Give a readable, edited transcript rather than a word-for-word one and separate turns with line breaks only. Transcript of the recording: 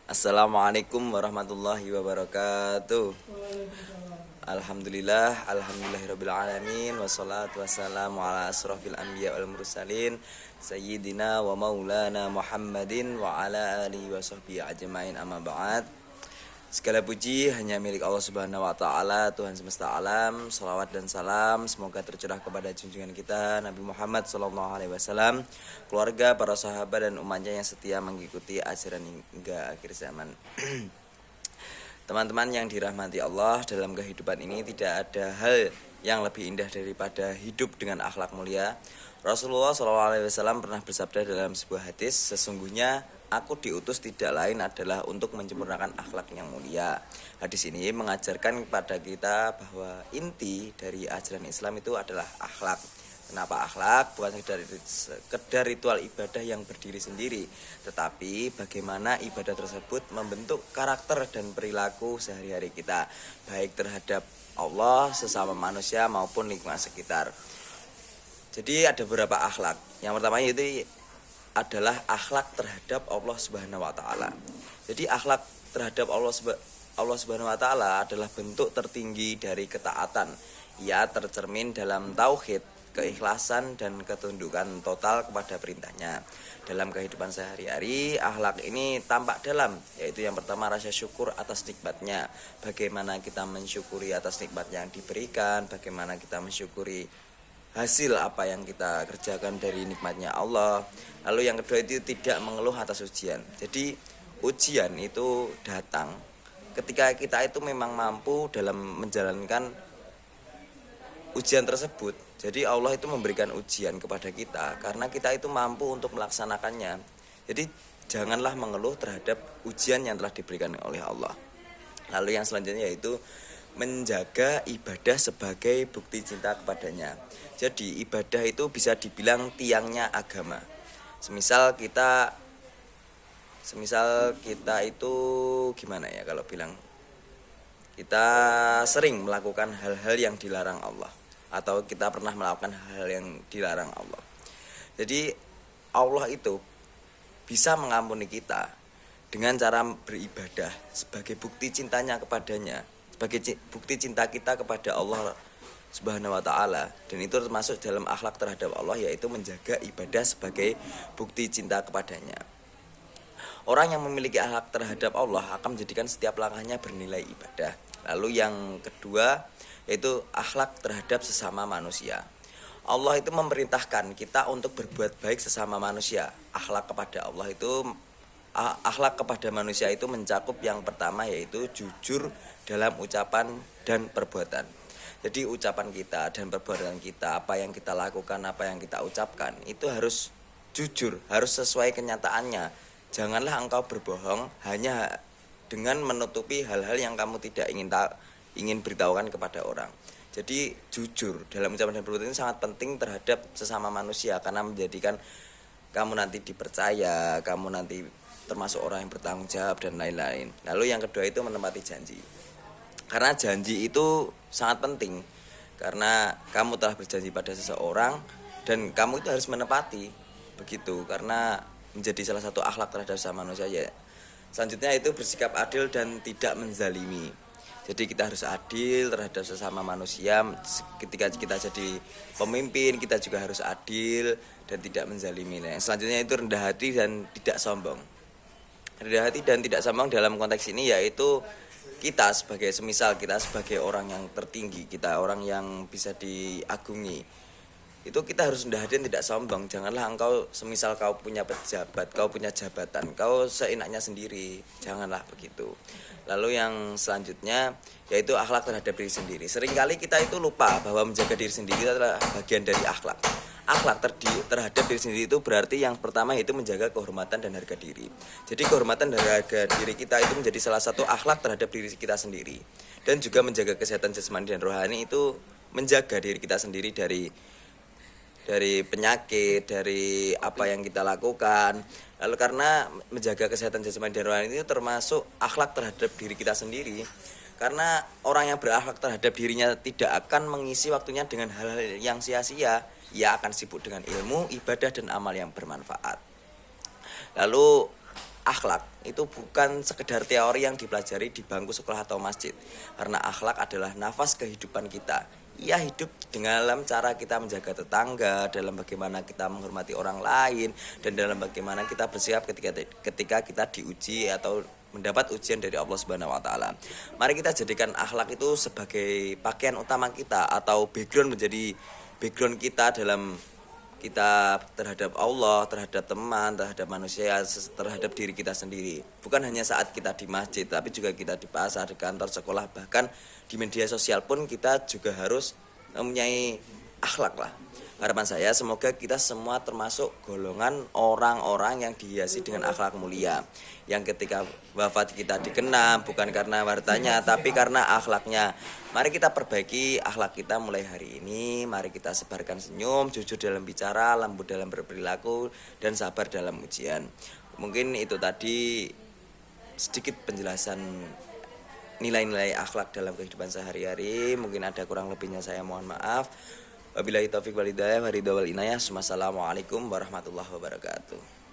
Assalamualaikum warahmatullahi wabarakatuh. Alhamdulillahirabbil alamin wassalatu wassalamu ala asrofil anbiya wal mursalin sayyidina wa maulana Muhammadin wa ala alihi wa sahbihi ajmain, amma ba'd. Segala puji hanya milik Allah Subhanahu wa taala, Tuhan semesta alam. Salawat dan salam semoga tercurah kepada junjungan kita Nabi Muhammad sallallahu alaihi wasallam, keluarga, para sahabat dan umatnya yang setia mengikuti ajaran hingga akhir zaman. Teman-teman yang dirahmati Allah, dalam kehidupan ini tidak ada hal yang lebih indah daripada hidup dengan akhlak mulia. Rasulullah SAW pernah bersabda dalam sebuah hadis, sesungguhnya aku diutus tidak lain adalah untuk menyempurnakan akhlak yang mulia. Hadis ini mengajarkan kepada kita bahwa inti dari ajaran Islam itu adalah akhlak. Kenapa akhlak? Bukan sekedar ritual ibadah yang berdiri sendiri, tetapi bagaimana ibadah tersebut membentuk karakter dan perilaku sehari-hari kita, baik terhadap Allah, sesama manusia maupun lingkungan sekitar. Jadi ada beberapa akhlak. Yang pertama itu adalah akhlak terhadap Allah Subhanahu wa taala. Jadi akhlak terhadap Allah Subhanahu wa taala adalah bentuk tertinggi dari ketaatan. Ia tercermin dalam tauhid, keikhlasan dan ketundukan total kepada perintahnya. Dalam kehidupan sehari-hari, akhlak ini tampak dalam, yaitu yang pertama rasa syukur atas nikmatnya. Bagaimana kita mensyukuri atas nikmat yang diberikan, bagaimana kita mensyukuri hasil apa yang kita kerjakan dari nikmatnya Allah. Lalu yang kedua itu tidak mengeluh atas ujian. Jadi ujian itu datang ketika kita itu memang mampu dalam menjalankan ujian tersebut. Jadi Allah itu memberikan ujian kepada kita karena kita itu mampu untuk melaksanakannya. Jadi janganlah mengeluh terhadap ujian yang telah diberikan oleh Allah. Lalu yang selanjutnya yaitu menjaga ibadah sebagai bukti cinta kepadanya. Jadi ibadah itu bisa dibilang tiangnya agama. Semisal kita itu gimana ya kalau bilang, kita sering melakukan hal-hal yang dilarang Allah, atau kita pernah melakukan hal yang dilarang Allah. Jadi Allah itu bisa mengampuni kita dengan cara beribadah sebagai bukti cintanya kepadanya, sebagai bukti cinta kita kepada Allah Subhanahu wa taala. Dan itu termasuk dalam akhlak terhadap Allah, yaitu menjaga ibadah sebagai bukti cinta kepadanya. Orang yang memiliki akhlak terhadap Allah akan menjadikan setiap langkahnya bernilai ibadah. Lalu yang kedua yaitu akhlak terhadap sesama manusia. Allah itu memerintahkan kita untuk berbuat baik sesama manusia. Akhlak kepada manusia itu mencakup yang pertama yaitu jujur dalam ucapan dan perbuatan. Jadi ucapan kita dan perbuatan kita, apa yang kita lakukan, apa yang kita ucapkan, itu harus jujur, harus sesuai kenyataannya. Janganlah engkau berbohong hanya dengan menutupi hal-hal yang kamu tidak ingin beritahukan kepada orang. Jadi jujur dalam ucapan dan perbuatan ini sangat penting terhadap sesama manusia, karena menjadikan kamu nanti dipercaya, kamu nanti termasuk orang yang bertanggung jawab dan lain-lain. Lalu yang kedua itu menepati janji. Karena janji itu sangat penting, karena kamu telah berjanji pada seseorang dan kamu itu harus menepati, begitu, karena menjadi salah satu akhlak terhadap sesama manusia ya. Selanjutnya itu bersikap adil dan tidak menzalimi. Jadi kita harus adil terhadap sesama manusia. Ketika kita jadi pemimpin, kita juga harus adil dan tidak menzalimi. Nah, selanjutnya itu rendah hati dan tidak sombong. Rendah hati dan tidak sombong dalam konteks ini yaitu kita sebagai orang yang tertinggi, kita orang yang bisa diagungi, itu kita harus rendah hati dan tidak sombong. Janganlah engkau semisal kau punya pejabat, kau punya jabatan, kau seenaknya sendiri, janganlah begitu. Lalu yang selanjutnya yaitu akhlak terhadap diri sendiri. Seringkali kita itu lupa bahwa menjaga diri sendiri adalah bagian dari akhlak. Akhlak terhadap diri sendiri itu berarti yang pertama yaitu menjaga kehormatan dan harga diri. Jadi kehormatan dan harga diri kita itu menjadi salah satu akhlak terhadap diri kita sendiri. Dan juga menjaga kesehatan jasmani dan rohani itu menjaga diri kita sendiri dari penyakit, dari apa yang kita lakukan. Lalu karena menjaga kesehatan jasmani dan rohani itu termasuk akhlak terhadap diri kita sendiri. Karena orang yang berakhlak terhadap dirinya tidak akan mengisi waktunya dengan hal-hal yang sia-sia. Ia akan sibuk dengan ilmu, ibadah dan amal yang bermanfaat. Lalu akhlak itu bukan sekedar teori yang dipelajari di bangku sekolah atau masjid. Karena akhlak adalah nafas kehidupan kita. Ia hidup dalam cara kita menjaga tetangga, dalam bagaimana kita menghormati orang lain, dan dalam bagaimana kita bersiap ketika kita diuji atau mendapat ujian dari Allah Subhanahu wa taala. Mari kita jadikan akhlak itu sebagai pakaian utama kita atau menjadi background kita dalam kita terhadap Allah, terhadap teman, terhadap manusia, terhadap diri kita sendiri. Bukan hanya saat kita di masjid, tapi juga kita di pasar, di kantor, sekolah, bahkan di media sosial pun kita juga harus mempunyai akhlak lah. Harapan saya semoga kita semua termasuk golongan orang-orang yang dihiasi dengan akhlak mulia, yang ketika wafat kita dikenang bukan karena hartanya tapi karena akhlaknya. Mari kita perbaiki akhlak kita mulai hari ini. Mari kita sebarkan senyum, jujur dalam bicara, lembut dalam berperilaku, dan sabar dalam ujian. Mungkin itu tadi sedikit penjelasan nilai-nilai akhlak dalam kehidupan sehari-hari. Mungkin ada kurang lebihnya saya mohon maaf. Wabillahi taufiq wal hidayah wa ridha wal inayah. Wassalamualaikum warahmatullahi wabarakatuh.